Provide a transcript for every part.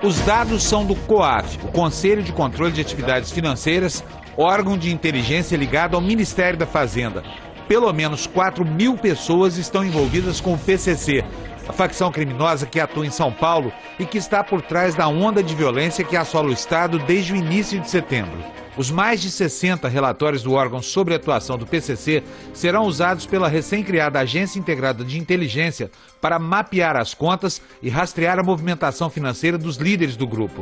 Os dados são do COAF, o Conselho de Controle de Atividades Financeiras, órgão de inteligência ligado ao Ministério da Fazenda. Pelo menos 4.000 pessoas estão envolvidas com o PCC, a facção criminosa que atua em São Paulo e que está por trás da onda de violência que assola o Estado desde o início de setembro. Os mais de 60 relatórios do órgão sobre a atuação do PCC serão usados pela recém-criada Agência Integrada de Inteligência para mapear as contas e rastrear a movimentação financeira dos líderes do grupo.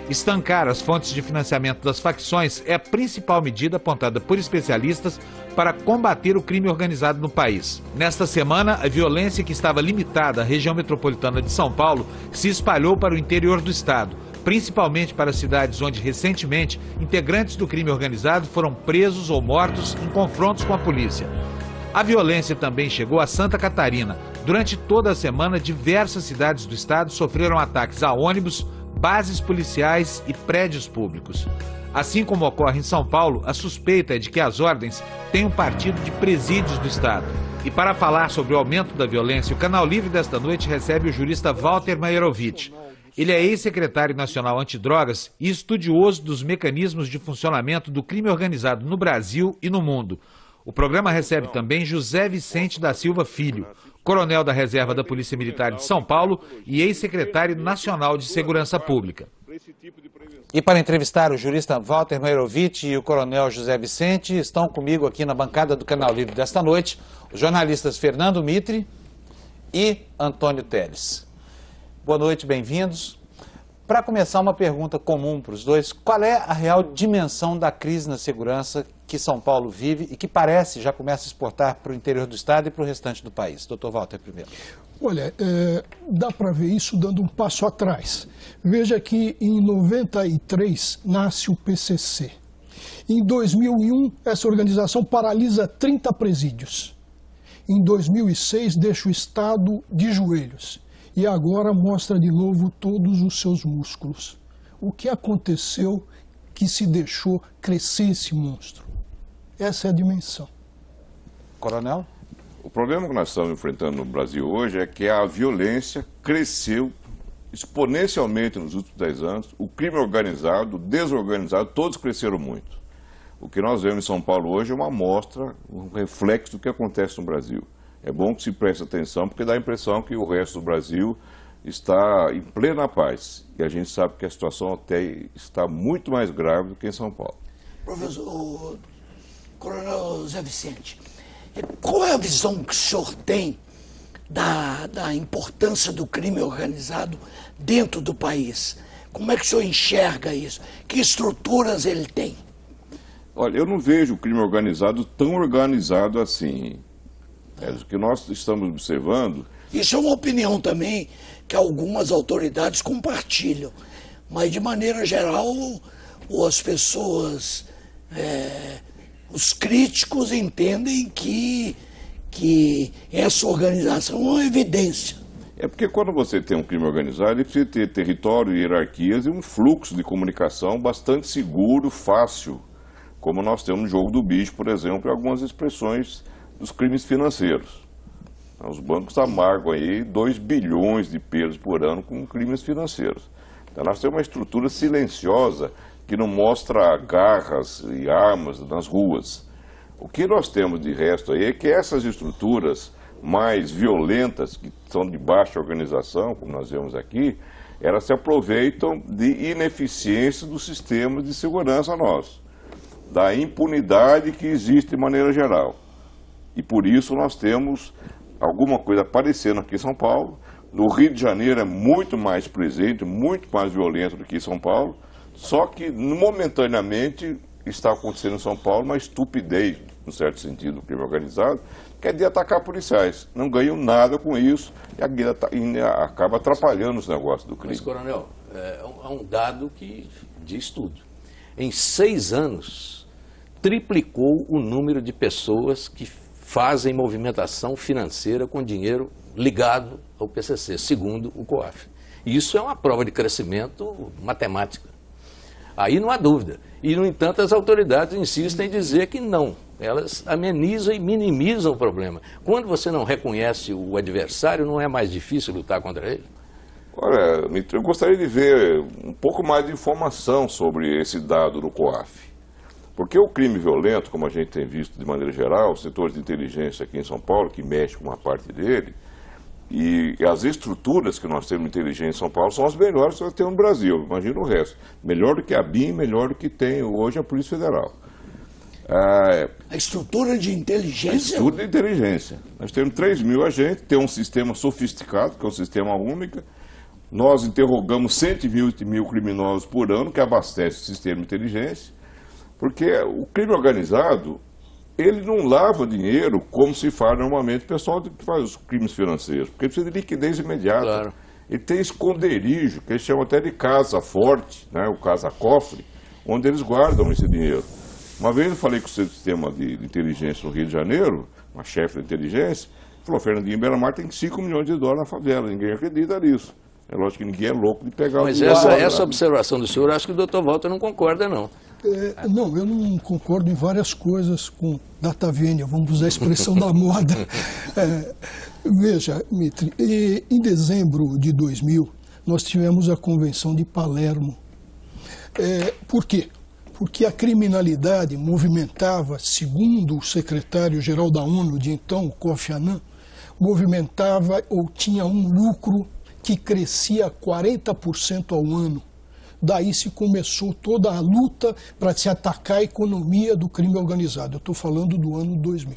Estancar as fontes de financiamento das facções é a principal medida apontada por especialistas para combater o crime organizado no país. Nesta semana, a violência que estava limitada à região metropolitana de São Paulo se espalhou para o interior do estado, principalmente para cidades onde, recentemente, integrantes do crime organizado foram presos ou mortos em confrontos com a polícia. A violência também chegou a Santa Catarina. Durante toda a semana, diversas cidades do estado sofreram ataques a ônibus, bases policiais e prédios públicos. Assim como ocorre em São Paulo, a suspeita é de que as ordens tenham partido de presídios do estado. E para falar sobre o aumento da violência, o Canal Livre desta noite recebe o jurista Walter Maierovitch. Ele é ex-secretário nacional antidrogas e estudioso dos mecanismos de funcionamento do crime organizado no Brasil e no mundo. O programa recebe também José Vicente da Silva Filho, coronel da Reserva da Polícia Militar de São Paulo e ex-secretário nacional de Segurança Pública. E para entrevistar o jurista Walter Maierovitch e o coronel José Vicente, estão comigo aqui na bancada do Canal Livre desta noite os jornalistas Fernando Mitre e Antônio Teles. Boa noite, bem-vindos. Para começar, uma pergunta comum para os dois: qual é a real dimensão da crise na segurança que São Paulo vive e que parece já começa a exportar para o interior do estado e para o restante do país? Doutor Walter, primeiro. Olha, dá para ver isso dando um passo atrás. Veja que em 93 nasce o PCC. Em 2001, essa organização paralisa 30 presídios. Em 2006, deixa o Estado de joelhos. E agora mostra de novo todos os seus músculos. O que aconteceu que se deixou crescer esse monstro? Essa é a dimensão. Coronel? O problema que nós estamos enfrentando no Brasil hoje é que a violência cresceu exponencialmente nos últimos 10 anos. O crime organizado, o desorganizado, todos cresceram muito. O que nós vemos em São Paulo hoje é uma amostra, um reflexo do que acontece no Brasil. É bom que se preste atenção, porque dá a impressão que o resto do Brasil está em plena paz. E a gente sabe que a situação até está muito mais grave do que em São Paulo. Professor Coronel Zé Vicente, qual é a visão que o senhor tem da importância do crime organizado dentro do país? Como é que o senhor enxerga isso? Que estruturas ele tem? Olha, eu não vejo o crime organizado tão organizado assim. O que nós estamos observando... Isso é uma opinião também que algumas autoridades compartilham, mas de maneira geral as pessoas, os críticos entendem que essa organização é uma evidência. É porque quando você tem um crime organizado, ele precisa ter território, hierarquias e um fluxo de comunicação bastante seguro, fácil, como nós temos no jogo do bicho, por exemplo, e algumas expressões dos crimes financeiros. Os bancos amargam aí 2 bilhões de perdas por ano com crimes financeiros. Então nós temos uma estrutura silenciosa que não mostra garras e armas nas ruas. O que nós temos de resto aí é que essas estruturas mais violentas, que são de baixa organização, como nós vemos aqui, elas se aproveitam de ineficiência do sistema de segurança nosso, da impunidade que existe de maneira geral. E por isso nós temos alguma coisa parecendo aqui em São Paulo. No Rio de Janeiro é muito mais presente, muito mais violento do que em São Paulo, só que momentaneamente está acontecendo em São Paulo uma estupidez, no certo sentido, do crime organizado, que é de atacar policiais. Não ganham nada com isso e acaba atrapalhando os negócios do crime. Mas, coronel, é um dado que diz tudo. Em 6 anos, triplicou o número de pessoas que fazem movimentação financeira com dinheiro ligado ao PCC, segundo o COAF. Isso é uma prova de crescimento matemática. Aí não há dúvida. E, no entanto, as autoridades insistem em dizer que não. Elas amenizam e minimizam o problema. Quando você não reconhece o adversário, não é mais difícil lutar contra ele? Olha, eu gostaria de ver um pouco mais de informação sobre esse dado do COAF. Porque o crime violento, como a gente tem visto de maneira geral, os setores de inteligência aqui em São Paulo, que mexe com uma parte dele, e as estruturas que nós temos de inteligência em São Paulo são as melhores que nós temos no Brasil, imagina o resto. Melhor do que a BIM, melhor do que tem hoje a Polícia Federal. A estrutura de inteligência? A estrutura de inteligência. Nós temos 3.000 agentes, tem um sistema sofisticado, que é o Sistema Única. Nós interrogamos 120 mil criminosos por ano, que abastece o sistema de inteligência. Porque o crime organizado, ele não lava dinheiro como se faz normalmente o pessoal que faz os crimes financeiros, porque precisa de liquidez imediata. Claro. Ele tem esconderijo, que eles chamam até de casa forte, né, o casa cofre, onde eles guardam esse dinheiro. Uma vez eu falei com o sistema de inteligência no Rio de Janeiro, uma chefe de inteligência, falou: Fernandinho Beiramar tem 5 milhões de dólares na favela, ninguém acredita nisso. É lógico que ninguém é louco de pegar o dinheiro. Mas essa observação do senhor, acho que o doutor Walter não concorda, não. Não, eu não concordo em várias coisas com data vênia, vamos usar a expressão da moda. Veja, Mitri, em dezembro de 2000, nós tivemos a Convenção de Palermo. Por quê? Porque a criminalidade movimentava, segundo o secretário-geral da ONU de então, Kofi Annan, movimentava ou tinha um lucro que crescia 40% ao ano. Daí se começou toda a luta para se atacar a economia do crime organizado. Eu estou falando do ano 2000.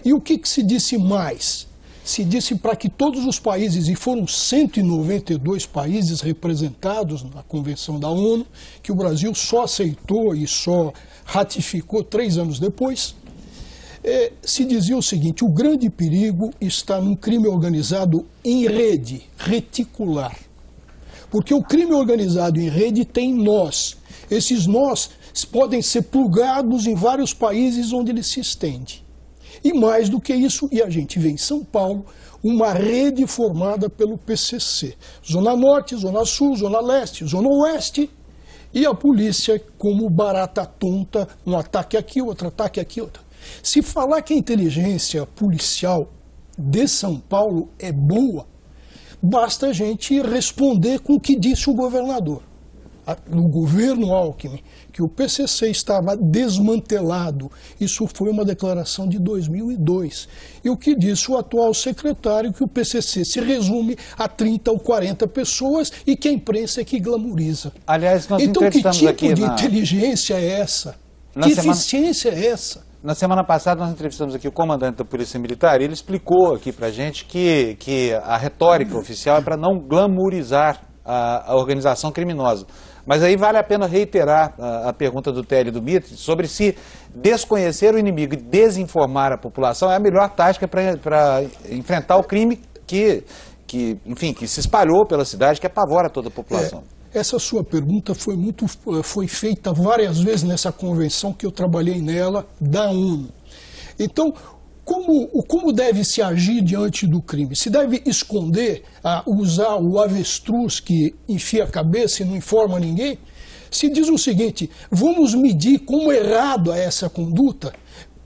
E o que se disse mais? Se disse para que todos os países, e foram 192 países representados na Convenção da ONU, que o Brasil só aceitou e só ratificou 3 anos depois, se dizia o seguinte: o grande perigo está num crime organizado em rede, reticular. Porque o crime organizado em rede tem nós. Esses nós podem ser plugados em vários países onde ele se estende. E mais do que isso, e a gente vê em São Paulo, uma rede formada pelo PCC. Zona Norte, Zona Sul, Zona Leste, Zona Oeste. E a polícia como barata tonta, um ataque aqui, outro ataque aqui, outro. Se falar que a inteligência policial de São Paulo é boa, basta a gente responder com o que disse o governador. No governo Alckmin, que o PCC estava desmantelado. Isso foi uma declaração de 2002. E o que disse o atual secretário, que o PCC se resume a 30 ou 40 pessoas e que a imprensa é que glamoriza. Aliás, nós então, que tipo aqui de inteligência é essa? Que eficiência é essa? Na semana passada nós entrevistamos aqui o comandante da Polícia Militar e ele explicou aqui pra gente que a retórica oficial é para não glamourizar a organização criminosa. Mas aí vale a pena reiterar a pergunta do Télio e do Mitri sobre se desconhecer o inimigo e desinformar a população é a melhor tática para enfrentar o crime que se espalhou pela cidade, que apavora toda a população. Essa sua pergunta foi feita várias vezes nessa convenção que eu trabalhei nela, da ONU. Então, como deve se agir diante do crime? Se deve esconder, usar o avestruz que enfia a cabeça e não informa ninguém? Se diz o seguinte: vamos medir como errado é essa conduta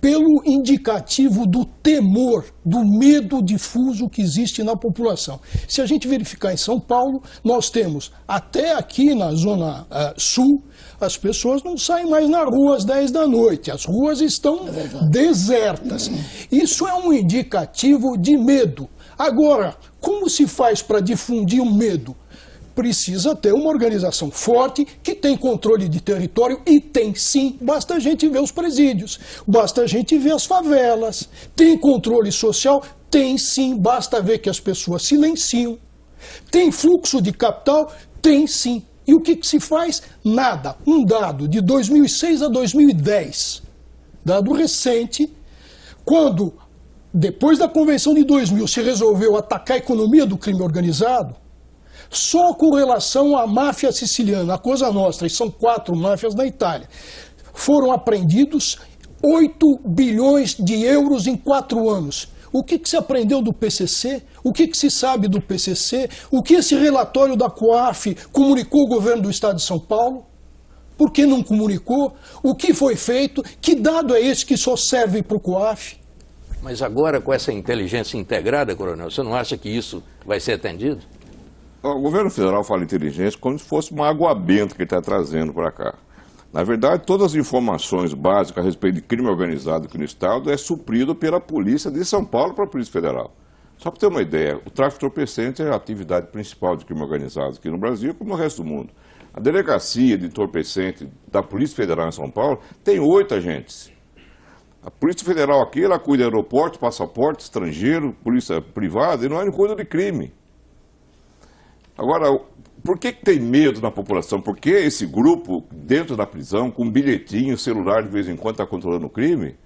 pelo indicativo do temor, do medo difuso que existe na população. Se a gente verificar em São Paulo, nós temos, até aqui na Zona Sul, as pessoas não saem mais na rua às 10 da noite, as ruas estão desertas. Isso é um indicativo de medo. Agora, como se faz para difundir o medo? Precisa ter uma organização forte, que tem controle de território, e tem sim, basta a gente ver os presídios, basta a gente ver as favelas. Tem controle social? Tem sim, basta ver que as pessoas silenciam. Tem fluxo de capital? Tem sim. E o que se faz? Nada. Um dado de 2006 a 2010, dado recente, quando, depois da Convenção de 2000, se resolveu atacar a economia do crime organizado, só com relação à máfia siciliana, a Cosa Nostra, e são 4 máfias na Itália, foram apreendidos 8 bilhões de euros em 4 anos. O que se aprendeu do PCC? O que se sabe do PCC? O que esse relatório da COAF comunicou ao governo do Estado de São Paulo? Por que não comunicou? O que foi feito? Que dado é esse que só serve para o COAF? Mas agora, com essa inteligência integrada, coronel, você não acha que isso vai ser atendido? O governo federal fala inteligência como se fosse uma água benta que ele está trazendo para cá. Na verdade, todas as informações básicas a respeito de crime organizado aqui no Estado é suprido pela Polícia de São Paulo para a Polícia Federal. Só para ter uma ideia, o tráfico de entorpecentes é a atividade principal de crime organizado aqui no Brasil, como no resto do mundo. A delegacia de entorpecente da Polícia Federal em São Paulo tem 8 agentes. A Polícia Federal aqui, ela cuida de aeroporto, passaporte, estrangeiro, polícia privada, e não é cuida de crime. Agora, por que tem medo na população? Porque esse grupo, dentro da prisão, com bilhetinho, celular, de vez em quando está controlando o crime?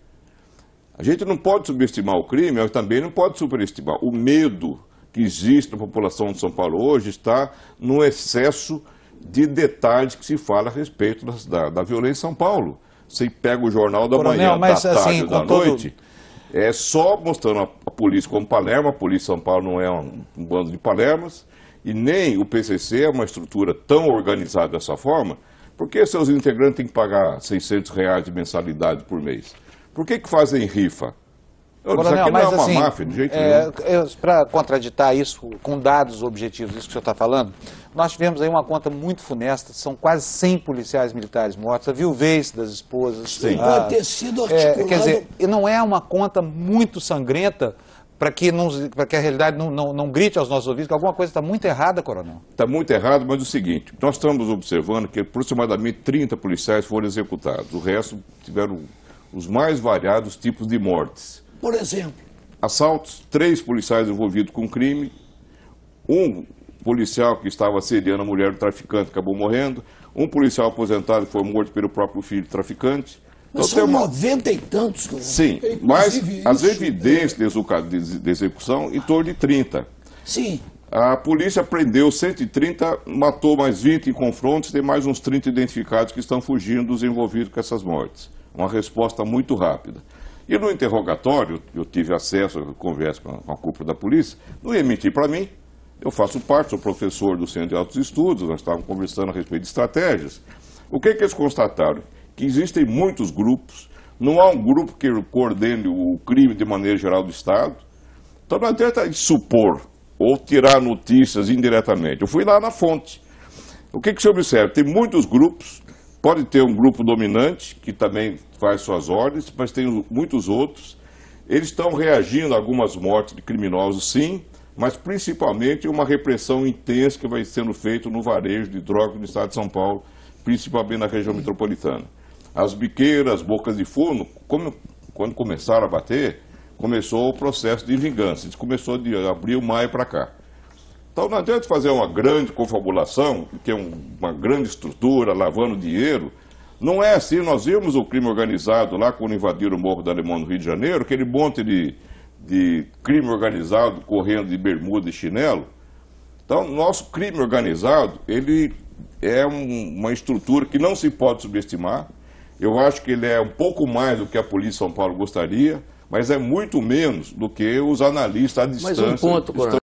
A gente não pode subestimar o crime, mas também não pode superestimar. O medo que existe na população de São Paulo hoje está no excesso de detalhes que se fala a respeito da violência em São Paulo. Você pega o jornal da manhã, da tarde ou da noite, é só mostrando a polícia como Palermo. A polícia de São Paulo não é um bando de palermas, e nem o PCC é uma estrutura tão organizada dessa forma. Por que seus integrantes têm que pagar R$600 de mensalidade por mês? Por que fazem rifa? Isso aqui não é uma máfia, de jeito nenhum. Para contraditar isso com dados objetivos, isso que o senhor está falando, nós tivemos aí uma conta muito funesta, são quase 100 policiais militares mortos, a viuvez das esposas. Sim. Pode ter sido articulado. Quer dizer, e não é uma conta muito sangrenta para que a realidade não grite aos nossos ouvidos que alguma coisa está muito errada, coronel. Está muito errado, mas é o seguinte, nós estamos observando que aproximadamente 30 policiais foram executados, o resto tiveram os mais variados tipos de mortes. Por exemplo? Assaltos, 3 policiais envolvidos com crime, um policial que estava assediando a mulher do traficante acabou morrendo, um policial aposentado que foi morto pelo próprio filho do traficante. Mas são 90 e tantos. Sim, mas as evidências de execução em torno de 30. Sim. A polícia prendeu 130, matou mais 20 em confrontos, tem mais uns 30 identificados que estão fugindo dos envolvidos com essas mortes. Uma resposta muito rápida. E no interrogatório, eu tive acesso a conversa com a cúpula da polícia, não ia mentir para mim, eu faço parte, sou professor do Centro de Altos Estudos, nós estávamos conversando a respeito de estratégias. O que eles constataram? Que existem muitos grupos, não há um grupo que coordene o crime de maneira geral do Estado, então não adianta supor ou tirar notícias indiretamente. Eu fui lá na fonte. O que se observa? Tem muitos grupos. Pode ter um grupo dominante, que também faz suas ordens, mas tem muitos outros. Eles estão reagindo a algumas mortes de criminosos, sim, mas principalmente uma repressão intensa que vai sendo feita no varejo de drogas no estado de São Paulo, principalmente na região metropolitana. As biqueiras, as bocas de fumo, quando começaram a bater, começou o processo de vingança. Isso começou de abril, maio para cá. Então não adianta fazer uma grande confabulação, que é uma grande estrutura, lavando dinheiro. Não é assim. Nós vimos o crime organizado lá quando invadiram o Morro do Alemão no Rio de Janeiro, aquele monte de crime organizado correndo de bermuda e chinelo. Então, nosso crime organizado, ele é uma estrutura que não se pode subestimar. Eu acho que ele é um pouco mais do que a Polícia de São Paulo gostaria, mas é muito menos do que os analistas à distância. Mas um ponto, coronel.